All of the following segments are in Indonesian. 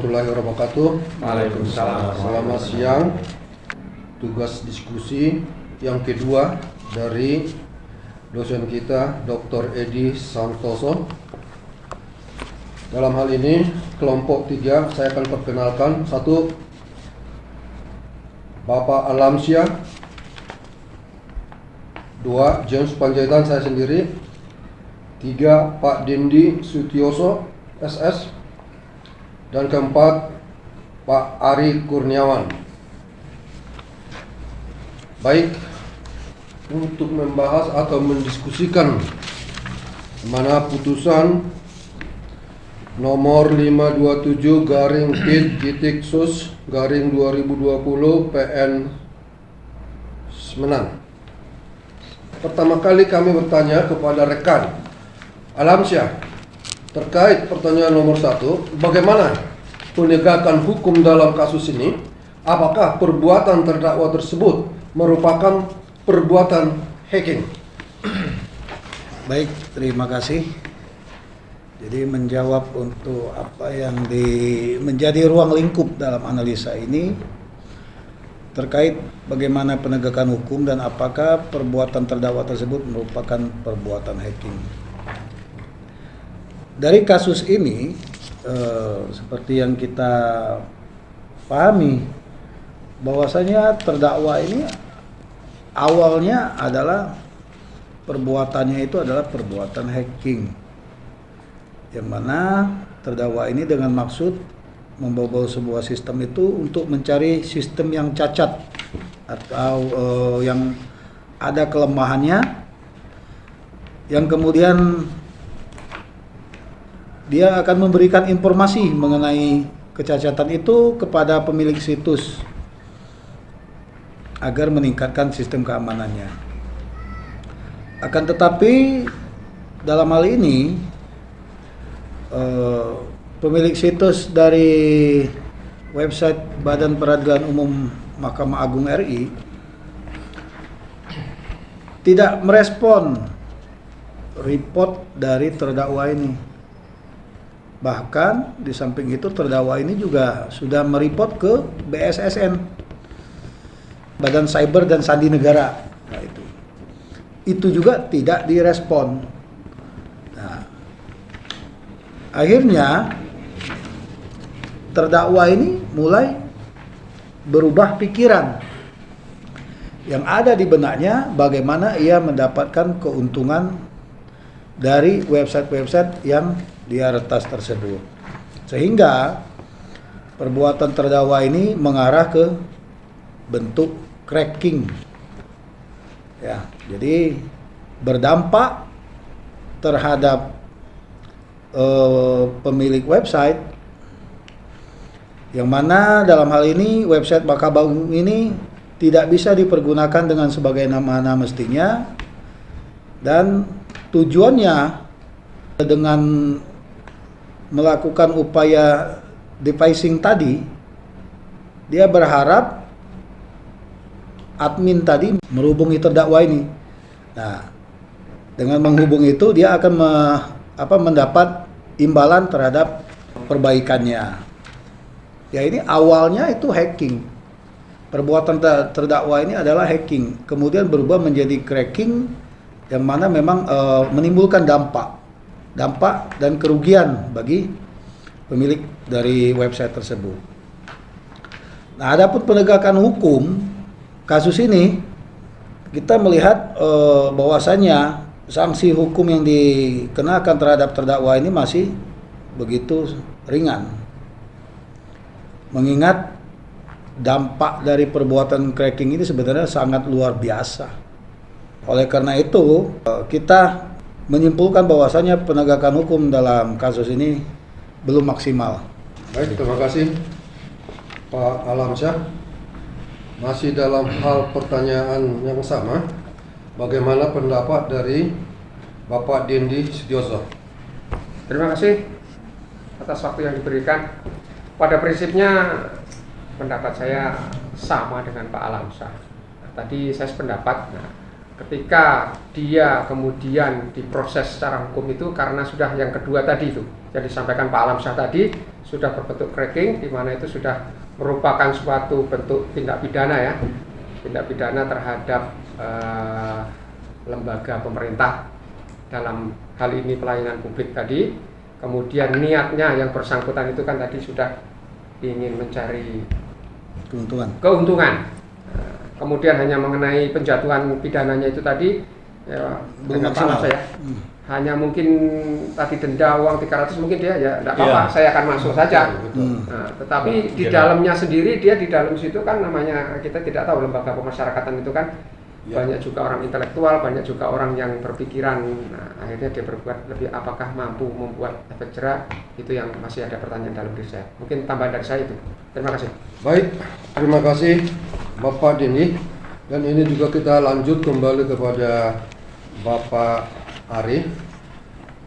warahmatullahi wabarakatuh. Waalaikumsalam. Selamat siang. Tugas diskusi yang kedua dari dosen kita Dr. Edi Santoso. Dalam hal ini kelompok 3 saya akan perkenalkan. 1, Bapak Alamsyah. 2, James Panjaitan, saya sendiri. 3, Pak Dendi Sutioso, SS. Dan keempat, Pak Ari Kurniawan. Baik, untuk membahas atau mendiskusikan mana putusan nomor 527/PIT-SUS/2020 PN Semenan. Pertama kali kami bertanya kepada rekan Alamsyah terkait pertanyaan nomor 1, bagaimana penegakan hukum dalam kasus ini? Apakah perbuatan terdakwa tersebut merupakan perbuatan hacking? Baik, terima kasih. Jadi menjawab untuk apa yang menjadi ruang lingkup dalam analisa ini terkait bagaimana penegakan hukum dan apakah perbuatan terdakwa tersebut merupakan perbuatan hacking. Dari kasus ini, seperti yang kita pahami, bahwasanya terdakwa ini awalnya adalah perbuatannya itu adalah perbuatan hacking, yang mana terdakwa ini dengan maksud membobol sebuah sistem itu untuk mencari sistem yang cacat atau yang ada kelemahannya, yang kemudian dia akan memberikan informasi mengenai kecacatan itu kepada pemilik situs agar meningkatkan sistem keamanannya. Akan tetapi dalam hal ini pemilik situs dari website Badan Peradilan Umum Mahkamah Agung RI tidak merespon report dari terdakwa ini. Bahkan di samping itu terdakwa ini juga sudah mereport ke BSSN, Badan Cyber dan Sandi Negara. Nah, itu juga tidak direspon. Nah, akhirnya terdakwa ini mulai berubah pikiran. Yang ada di benaknya bagaimana ia mendapatkan keuntungan dari website-website yang dia retas tersebut. Sehingga perbuatan terdakwa ini mengarah ke bentuk cracking. Ya, jadi berdampak terhadap pemilik website, yang mana dalam hal ini website Mahkamah Agung ini tidak bisa dipergunakan dengan sebagaimana mestinya, dan tujuannya dengan melakukan upaya devising tadi, dia berharap admin tadi menghubungi terdakwa ini. Nah, dengan menghubungi itu dia akan mendapat imbalan terhadap perbaikannya. Ya, ini awalnya itu hacking. Perbuatan terdakwa ini adalah hacking, kemudian berubah menjadi cracking, yang mana memang menimbulkan dampak dan kerugian bagi pemilik dari website tersebut. Nah, adapun penegakan hukum kasus ini, kita melihat bahwasannya sanksi hukum yang dikenakan terhadap terdakwa ini masih begitu ringan. Mengingat dampak dari perbuatan cracking ini sebenarnya sangat luar biasa. Oleh karena itu, kita menyimpulkan bahwasanya penegakan hukum dalam kasus ini belum maksimal. Baik, terima kasih Pak Alamsyah. Masih dalam hal pertanyaan yang sama, bagaimana pendapat dari Bapak Dendi Sutioso? Terima kasih atas waktu yang diberikan. Pada prinsipnya pendapat saya sama dengan Pak Alamsyah. Tadi saya sependapat. Ketika dia kemudian diproses secara hukum itu karena sudah yang kedua tadi itu, yang disampaikan Pak Alamsyah tadi sudah berbentuk cracking, di mana itu sudah merupakan suatu bentuk tindak pidana ya, tindak pidana terhadap lembaga pemerintah dalam hal ini pelayanan publik tadi. Kemudian niatnya yang bersangkutan itu kan tadi sudah ingin mencari keuntungan. Kemudian hanya mengenai penjatuhan pidananya itu tadi ya, belum maksimal. Hanya mungkin tadi denda uang 300 mungkin dia ya tidak apa-apa, saya akan masuk saja. Nah, tetapi di dalamnya sendiri dia di dalam situ kan namanya kita tidak tahu lembaga pemasyarakatan itu kan banyak juga orang intelektual, banyak juga orang yang berpikiran. Nah, akhirnya dia berbuat lebih, apakah mampu membuat efek jerah? Itu yang masih ada pertanyaan dalam diri saya. Mungkin tambahan dari saya itu. Terima kasih. Baik, terima kasih Bapak Dini. Dan ini juga kita lanjut kembali kepada Bapak Ari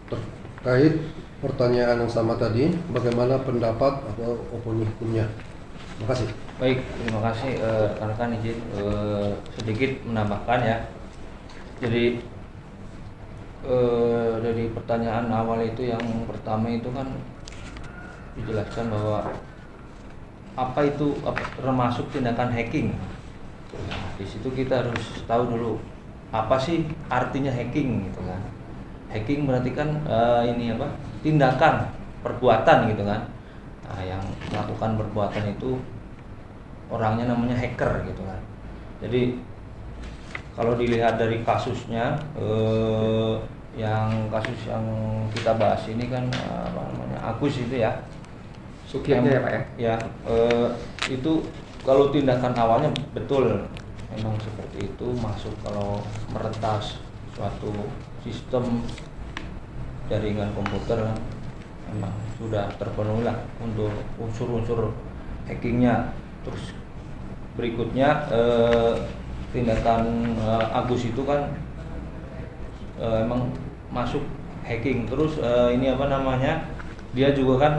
terkait pertanyaan yang sama tadi, bagaimana pendapat atau opini hukumnya. Terima kasih. Baik, terima kasih rekan-rekan, izin sedikit menambahkan ya. Jadi dari pertanyaan awal itu yang pertama itu kan dijelaskan bahwa apa itu termasuk tindakan hacking. Nah, di situ kita harus tahu dulu apa sih artinya hacking gitu kan. Hacking berarti kan ini apa? Tindakan, perbuatan gitu kan. Nah, yang melakukan perbuatan itu orangnya namanya hacker gitu kan. Jadi kalau dilihat dari kasusnya, yang kasus yang kita bahas ini kan apa namanya, Agus itu ya, Sugiharto ya Pak ya. Ya, itu kalau tindakan awalnya betul memang seperti itu, masuk kalau meretas suatu sistem jaringan komputer memang sudah terpenuhi lah untuk unsur-unsur hackingnya. Terus berikutnya tindakan Agus itu kan emang masuk hacking. Terus ini apa namanya, dia juga kan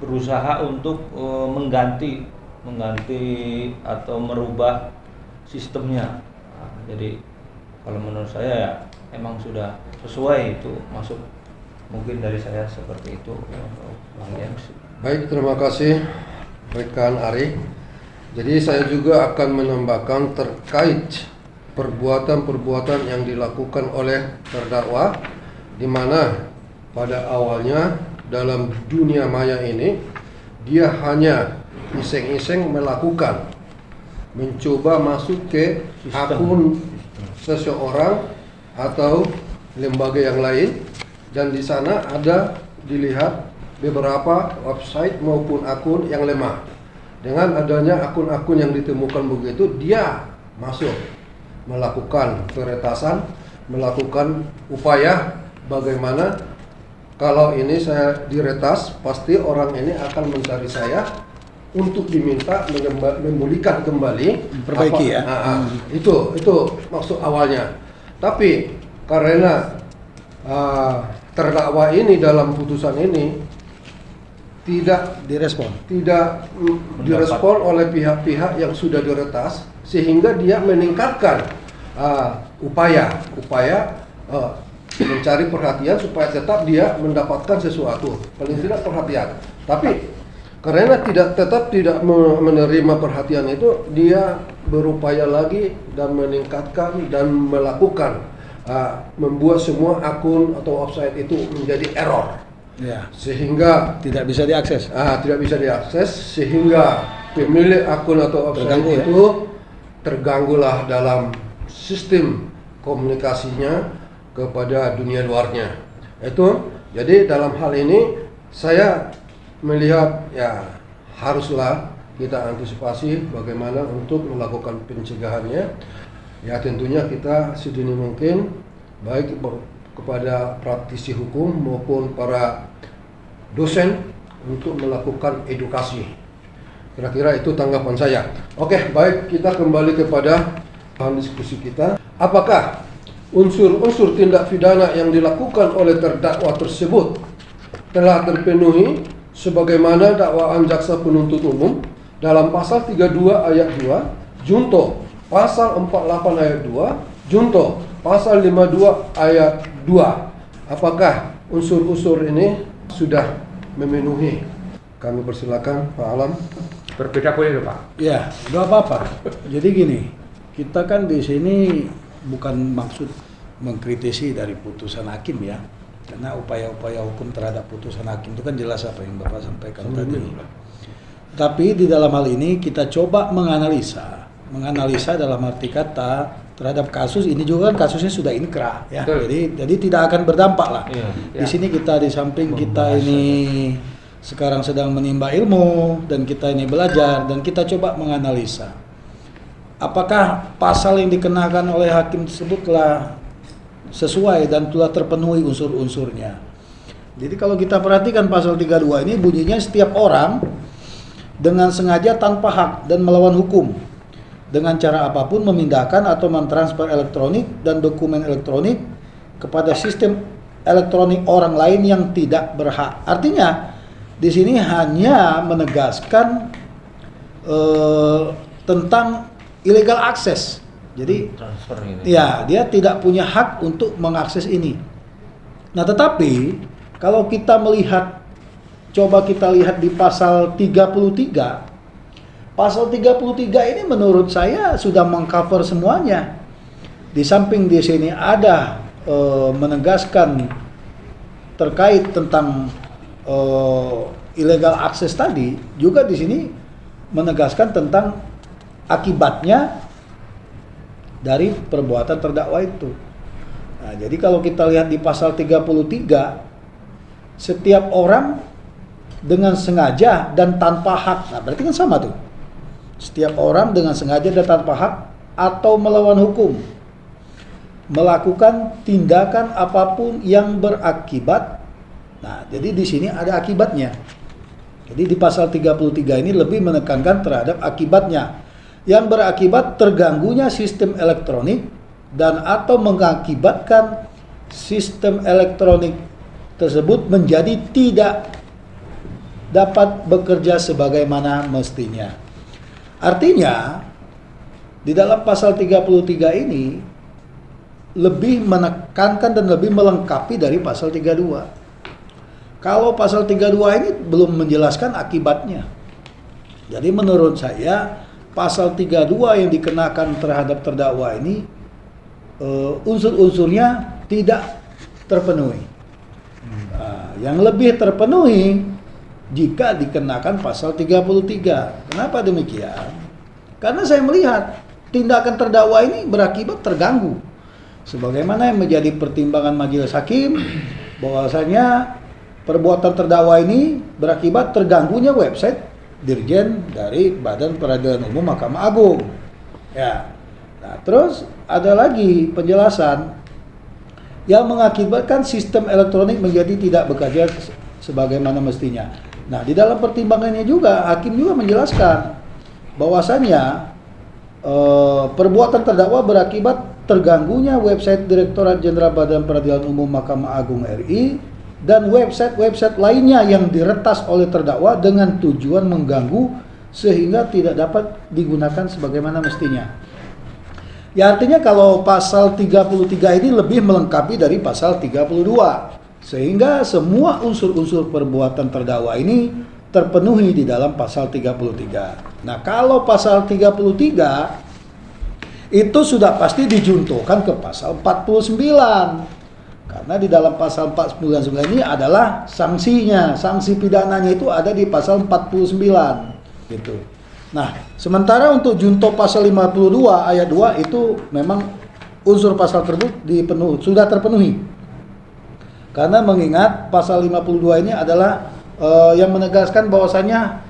berusaha untuk mengganti atau merubah sistemnya. Nah, jadi kalau menurut saya ya emang sudah sesuai itu masuk. Mungkin dari saya seperti itu, Bang James. Baik, terima kasih rekan Ari. Jadi saya juga akan menambahkan terkait perbuatan-perbuatan yang dilakukan oleh terdakwa, di mana pada awalnya dalam dunia maya ini dia hanya iseng-iseng melakukan, mencoba masuk ke akun seseorang atau lembaga yang lain, dan di sana ada dilihat beberapa website maupun akun yang lemah. Dengan adanya akun-akun yang ditemukan begitu, dia masuk melakukan peretasan, melakukan upaya bagaimana kalau ini saya diretas, pasti orang ini akan mencari saya untuk diminta memulihkan kembali, perbaiki ya. Itu maksud awalnya. Tapi karena terdakwa ini dalam putusan ini tidak direspon oleh pihak-pihak yang sudah diretas, sehingga dia meningkatkan upaya mencari perhatian supaya tetap dia mendapatkan sesuatu, paling tidak perhatian. Tapi karena tetap tidak menerima perhatian itu, dia berupaya lagi dan meningkatkan dan melakukan membuat semua akun atau website itu menjadi error. Ya. Sehingga Tidak bisa diakses. Sehingga pemilik akun atau website itu terganggulah dalam sistem komunikasinya kepada dunia luarnya. Itu jadi dalam hal ini saya melihat ya haruslah kita antisipasi bagaimana untuk melakukan pencegahannya. Ya tentunya kita sedini mungkin baik kepada praktisi hukum maupun para dosen untuk melakukan edukasi. Kira-kira itu tanggapan saya. Oke, baik, kita kembali kepada bahan diskusi kita. Apakah unsur-unsur tindak pidana yang dilakukan oleh terdakwa tersebut telah terpenuhi sebagaimana dakwaan jaksa penuntut umum dalam pasal 32 ayat 2, junto pasal 48 ayat 2, junto pasal 52 ayat 2. Apakah unsur-unsur ini sudah memenuhi. Kami persilakan Pak Alam. Berbeda boleh loh Pak. Ya, nggak apa-apa. Jadi gini, kita kan di sini bukan maksud mengkritisi dari putusan hakim ya, karena upaya-upaya hukum terhadap putusan hakim itu kan jelas apa yang Bapak sampaikan tadi. Tapi di dalam hal ini kita coba menganalisa dalam arti kata terhadap kasus ini juga kan kasusnya sudah inkrah ya. Betul. Jadi tidak akan berdampak lah. Iya. Di sini kita di samping kita ini sekarang sedang menimba ilmu dan kita ini belajar dan kita coba menganalisa apakah pasal yang dikenakan oleh hakim tersebut telah sesuai dan telah terpenuhi unsur-unsurnya. Jadi kalau kita perhatikan pasal 32 ini bunyinya setiap orang dengan sengaja tanpa hak dan melawan hukum dengan cara apapun memindahkan atau mentransfer elektronik dan dokumen elektronik kepada sistem elektronik orang lain yang tidak berhak. Artinya di sini hanya menegaskan tentang illegal access. Jadi Transfer ini. ya dia tidak punya hak untuk mengakses ini. Nah tetapi kalau kita melihat, coba kita lihat di pasal 33. Pasal 33 ini menurut saya sudah mengcover semuanya. Di samping di sini ada menegaskan terkait tentang illegal access tadi, juga di sini menegaskan tentang akibatnya dari perbuatan terdakwa itu. Nah, jadi kalau kita lihat di pasal 33, setiap orang dengan sengaja dan tanpa hak. Nah, berarti kan sama tuh. Setiap orang dengan sengaja dan tanpa hak atau melawan hukum melakukan tindakan apapun yang berakibat. Nah, jadi di sini ada akibatnya. Jadi di pasal 33 ini lebih menekankan terhadap akibatnya yang berakibat terganggunya sistem elektronik dan atau mengakibatkan sistem elektronik tersebut menjadi tidak dapat bekerja sebagaimana mestinya. Artinya di dalam pasal 33 ini lebih menekankan dan lebih melengkapi dari pasal 32. Kalau pasal 32 ini belum menjelaskan akibatnya. Jadi menurut saya pasal 32 yang dikenakan terhadap terdakwa ini unsur-unsurnya tidak terpenuhi. Nah, yang lebih terpenuhi jika dikenakan pasal 33. Kenapa demikian? Karena saya melihat tindakan terdakwa ini berakibat terganggu. Sebagaimana yang menjadi pertimbangan majelis hakim bahwasanya perbuatan terdakwa ini berakibat terganggunya website Dirjen dari Badan Peradilan Umum Mahkamah Agung. Ya. Nah, terus ada lagi penjelasan yang mengakibatkan sistem elektronik menjadi tidak bekerja sebagaimana mestinya. Nah, di dalam pertimbangannya juga hakim juga menjelaskan bahwasannya perbuatan terdakwa berakibat terganggunya website Direktorat Jenderal Badan Peradilan Umum Mahkamah Agung RI dan website-website lainnya yang diretas oleh terdakwa dengan tujuan mengganggu sehingga tidak dapat digunakan sebagaimana mestinya. Ya artinya kalau pasal 33 ini lebih melengkapi dari pasal 32 sehingga semua unsur-unsur perbuatan terdakwa ini terpenuhi di dalam pasal 33. Nah, kalau pasal 33 itu sudah pasti dijuntukan ke pasal 49. Karena di dalam pasal 499 ini adalah sanksinya, sanksi pidananya itu ada di pasal 49 gitu. Nah, sementara untuk junto pasal 52 ayat 2 itu memang unsur pasal tersebut sudah terpenuhi. Karena mengingat pasal 52 ini adalah yang menegaskan bahwasanya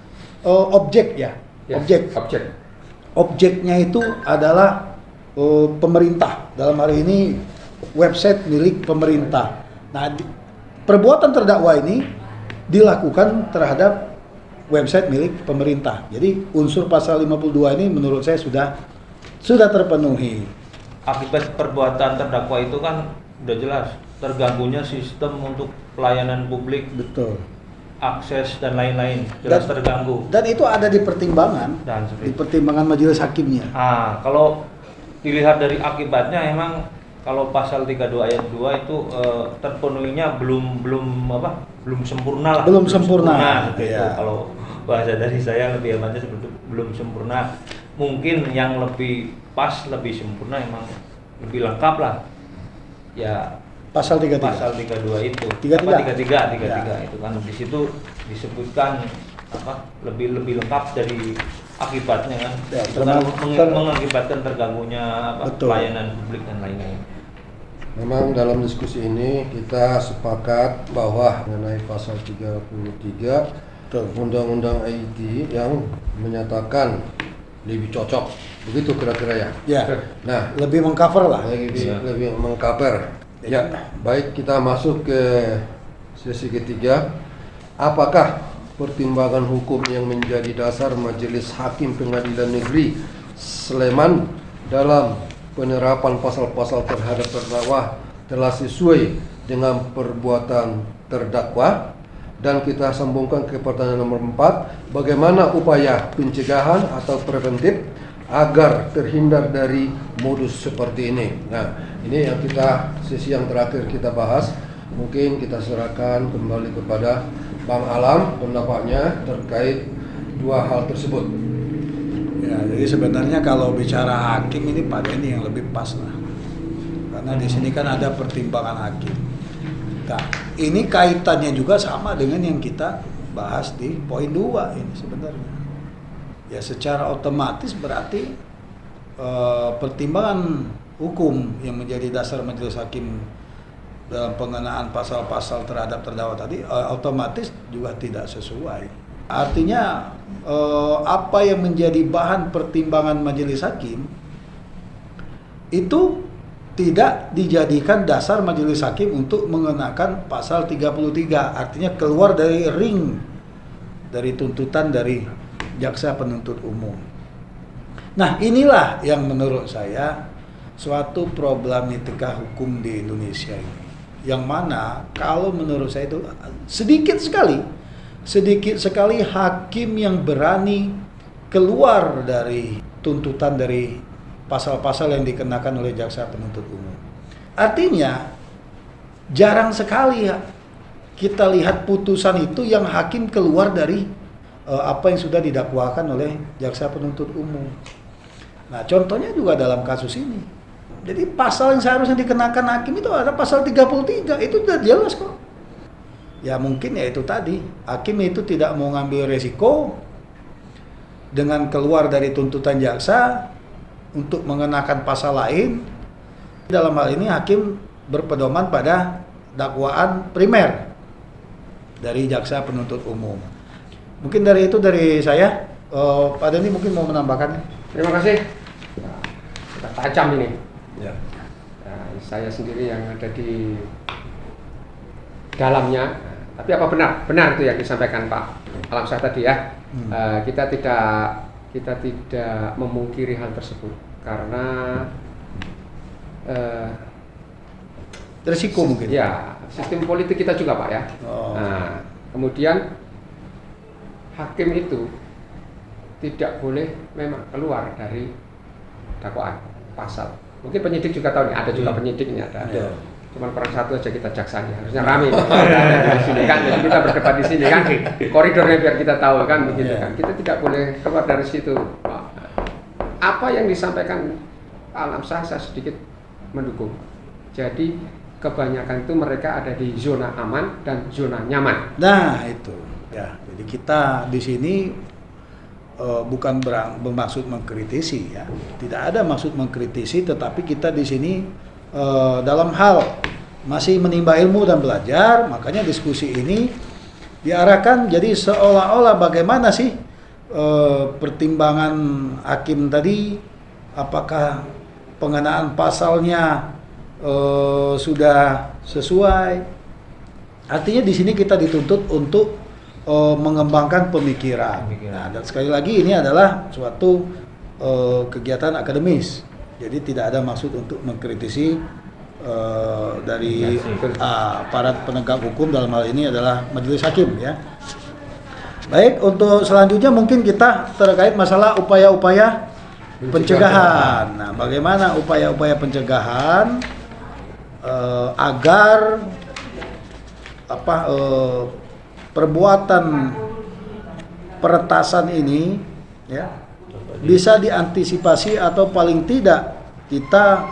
objek ya, objeknya itu adalah pemerintah. Dalam hari ini website milik pemerintah. Nah, perbuatan terdakwa ini dilakukan terhadap website milik pemerintah. Jadi unsur pasal 52 ini menurut saya sudah terpenuhi. Akibat perbuatan terdakwa itu kan udah jelas terganggunya sistem untuk pelayanan publik, Betul. akses dan lain-lain jelas terganggu. Dan itu ada di pertimbangan, Dan di pertimbangan majelis hakimnya. kalau dilihat dari akibatnya emang kalau pasal 32 ayat 2 itu terpenuhinya belum belum sempurna lah. Belum sempurna, seperti iya. itu. Kalau bahasa dari saya lebih hebatnya seperti itu, belum sempurna. Mungkin yang lebih pas, lebih sempurna emang lebih lengkap lah. Ya Pasal 33. pasal 32 itu. 33. Apa 33 Ya. itu kan di situ disebutkan apa lebih lengkap dari akibatnya kan. Ya, Itu kan termasuk- mengakibatkan terganggunya apa Betul. pelayanan publik dan lain-lain. Memang dalam diskusi ini kita sepakat bahwa mengenai pasal 33 Betul. Undang-Undang IT yang menyatakan lebih cocok. Begitu kira-kira ya. Ya, Nah, lebih mengcover lah. lebih mengcover. Ya, baik kita masuk ke sesi ketiga. Apakah pertimbangan hukum yang menjadi dasar Majelis Hakim Pengadilan Negeri Sleman dalam penerapan pasal-pasal terhadap terdakwa telah sesuai dengan perbuatan terdakwa? Dan kita sambungkan ke pertanyaan nomor 4, bagaimana upaya pencegahan atau preventif agar terhindar dari modus seperti ini. Nah, ini yang sesi yang terakhir kita bahas. Mungkin kita serahkan kembali kepada Bang Alam pendapatnya terkait dua hal tersebut. Ya, jadi sebenarnya kalau bicara hakim ini Pak Denny yang lebih pas lah. Karena di sini kan ada pertimbangan hakim. Nah, ini kaitannya juga sama dengan yang kita bahas di poin 2 ini sebenarnya. Ya secara otomatis berarti pertimbangan hukum yang menjadi dasar majelis hakim dalam pengenaan pasal-pasal terhadap terdakwa tadi otomatis juga tidak sesuai. Artinya apa yang menjadi bahan pertimbangan majelis hakim itu tidak dijadikan dasar majelis hakim untuk mengenakan pasal 33, artinya keluar dari ring dari tuntutan dari jaksa penuntut umum. Nah, inilah yang menurut saya suatu problematika hukum di Indonesia ini. Yang mana kalau menurut saya itu sedikit sekali hakim yang berani keluar dari tuntutan dari pasal-pasal yang dikenakan oleh jaksa penuntut umum. Artinya jarang sekali kita lihat putusan itu yang hakim keluar dari apa yang sudah didakwakan oleh jaksa penuntut umum. Nah, contohnya juga dalam kasus ini. Jadi pasal yang seharusnya dikenakan hakim itu ada pasal 33, itu sudah jelas kok. Ya mungkin ya itu tadi, hakim itu tidak mau ngambil resiko dengan keluar dari tuntutan jaksa untuk mengenakan pasal lain. Dalam hal ini hakim berpedoman pada dakwaan primer dari jaksa penuntut umum. Mungkin dari saya, Pak Denny mungkin mau menambahkan. Terima kasih. Nah, kita tajam ini. Ya. Nah, saya sendiri yang ada di dalamnya. Tapi apa benar itu yang disampaikan Pak Alamsyah tadi ya? Kita tidak memungkiri hal tersebut karena Resiko mungkin. ya sistem politik kita juga Pak ya. Oh. Nah, kemudian hakim itu tidak boleh memang keluar dari dakwaan pasal. Mungkin penyidik juga tahu nih, ada juga penyidik ini ada. Iya. Cuman perang satu aja kita jaksanya, harusnya rame di sini kan, jadi kita berdebat di sini kan, koridornya biar kita tahu kan begitu kan. Kita tidak boleh keluar dari situ. Apa yang disampaikan Alamsyah saya sedikit mendukung. Jadi kebanyakan itu mereka ada di zona aman dan zona nyaman. Nah itu, ya. Jadi kita di sini bukan bermaksud mengkritisi ya, tidak ada maksud mengkritisi, tetapi kita di sini dalam hal masih menimba ilmu dan belajar, makanya diskusi ini diarahkan jadi seolah-olah bagaimana sih pertimbangan hakim tadi, apakah pengenaan pasalnya sudah sesuai. Artinya di sini kita dituntut untuk mengembangkan pemikiran. Nah, dan sekali lagi ini adalah suatu kegiatan akademis. Jadi tidak ada maksud untuk mengkritisi dari aparat penegak hukum, dalam hal ini adalah majelis hakim ya. Baik, untuk selanjutnya mungkin kita terkait masalah upaya-upaya pencegahan. Nah, bagaimana upaya-upaya pencegahan agar perbuatan peretasan ini ya bisa diantisipasi atau paling tidak kita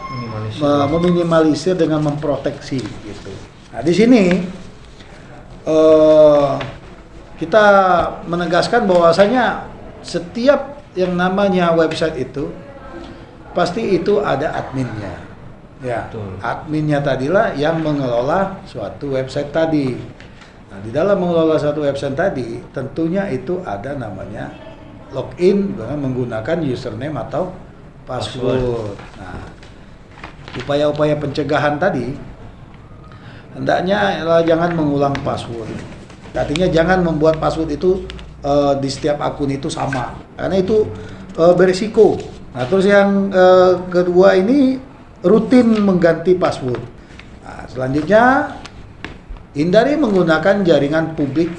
meminimalisir dengan memproteksi gitu. Nah di sini kita menegaskan bahwasanya setiap yang namanya website itu pasti itu ada adminnya. Ya, Betul. adminnya tadilah yang mengelola suatu website tadi. Nah, di dalam mengelola suatu website tadi, tentunya itu ada namanya login dengan menggunakan username atau password. Nah, upaya-upaya pencegahan tadi hendaknya jangan mengulang password. Artinya jangan membuat password itu di setiap akun itu sama, karena itu berisiko. Nah, terus yang kedua ini rutin mengganti password. Nah, selanjutnya hindari menggunakan jaringan publik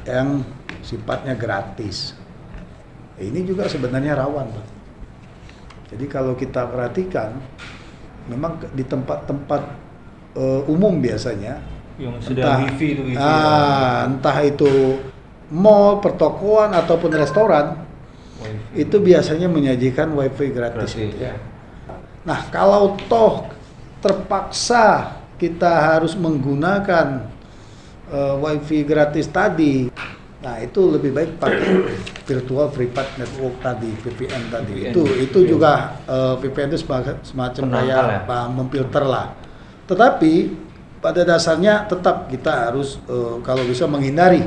yang sifatnya gratis. Ini juga sebenarnya rawan, Pak. Jadi kalau kita perhatikan, memang di tempat-tempat umum biasanya, Yang sudah wifi itu wifi. entah itu mall, pertokoan ataupun restoran, Wifi. itu biasanya menyajikan wifi gratis. Gratis. Ya. Nah, kalau toh terpaksa kita harus menggunakan wifi gratis tadi, nah itu lebih baik pakai virtual private network tadi, VPN tadi. VPN. Itu juga VPN itu semacam Penangkal kayak ya? memfilter lah. Tetapi pada dasarnya tetap kita harus kalau bisa menghindari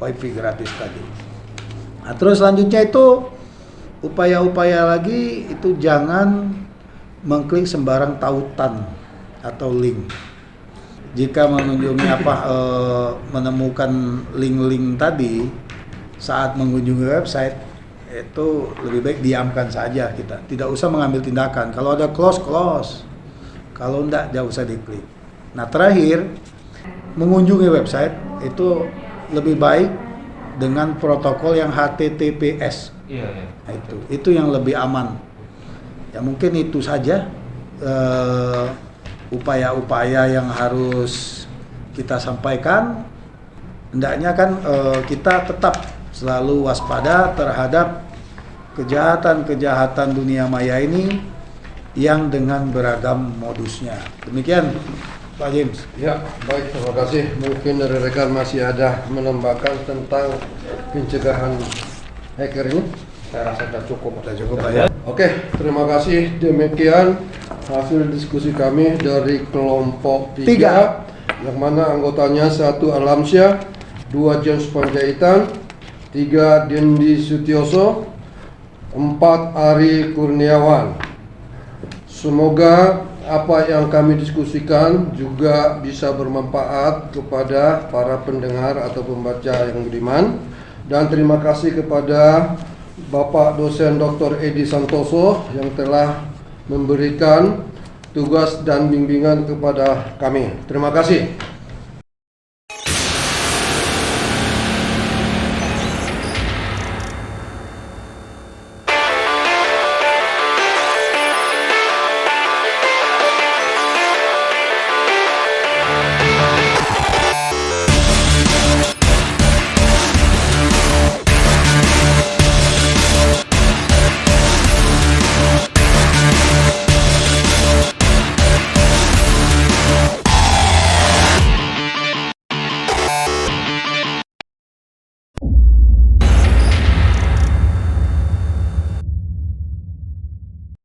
wifi gratis tadi. Nah, terus selanjutnya itu upaya-upaya lagi itu jangan mengklik sembarang tautan atau link. Jika mengunjungi menemukan link-link tadi saat mengunjungi website, itu lebih baik diamkan saja kita. Tidak usah mengambil tindakan. Kalau ada close. Kalau enggak, jangan usah diklik. Nah, terakhir mengunjungi website itu lebih baik dengan protokol yang HTTPS. Iya, iya. Nah, itu yang lebih aman. Ya mungkin itu saja upaya-upaya yang harus kita sampaikan. Hendaknya kan kita tetap selalu waspada terhadap kejahatan-kejahatan dunia maya ini yang dengan beragam modusnya. Demikian Pak James. Ya, baik, terima kasih. Mungkin dari rekan masih ada menambahkan tentang pencegahan hacker ini. Saya rasa sudah cukup. Sudah cukup Pak ya. Oke, terima kasih. Demikian hasil diskusi kami dari kelompok 3, yang mana anggotanya 1 Alamsyah, 2 James Panjaitan, 3 Dendi Sutioso, 4 Ari Kurniawan. Semoga apa yang kami diskusikan juga bisa bermanfaat kepada para pendengar atau pembaca yang budiman. Dan terima kasih kepada Bapak dosen Dr. Edi Santoso yang telah memberikan tugas dan bimbingan kepada kami. Terima kasih.